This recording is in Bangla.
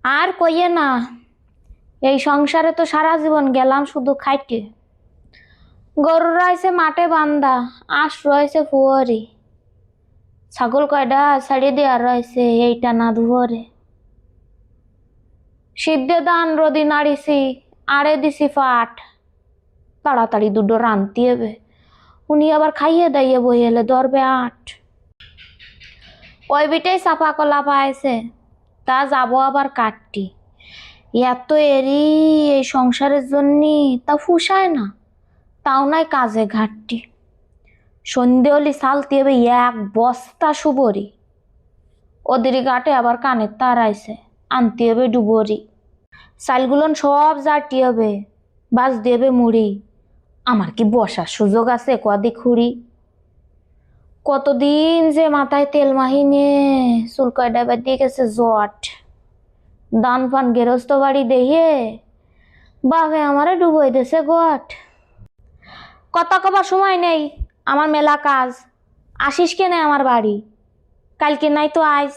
আর কইয়ে না, এই সংসারে তো সারা জীবন গেলাম শুধু খাইতে। গরু রয়েছে মাঠে বান্ধা, আঁশ রয়েছে ফুয়ারি, ছাগল কয়টা ছাড়িয়ে দেওয়া রয়েছে এইটা না ধুয়ারে। সিদ্ধে দান রদি নাড়িছি, আড়ে দিছি ফাট, তাড়াতাড়ি দুটো রানতে হবে। উনি আবার খাইয়ে দাইয়ে বই এলে ধরবে আট। ওই বিটেই চাপা কলা পাইছে, তা যাবো আবার কাটটি। এত এরি এই সংসারের জন্য তা ফুসায় না, তাও নাই কাজে ঘাটতি। সন্ধে হলি সালতে হবে এক বস্তা সুবরি। ওদের ঘাটে আবার কানের তার আইছে, আনতে হবে ডুবরি। চালগুলন সব জাটি হবে, বাজ দেবে মুড়ি। আমার কি বসার সুযোগ আছে কদি খুঁড়ি? কতদিন যে মাথায় তেল মাহিনে, চুল কয়ডাবার দিয়ে গেছে জট। দান পান গেরস্ত বাড়ি দেখিয়ে বাপে আমারে ডুবই দেছে গট। কথা কবার সময় নেই, আমার মেলা কাজ। আসিস কেনে আমার বাড়ি? কালকে নাই তো আইস।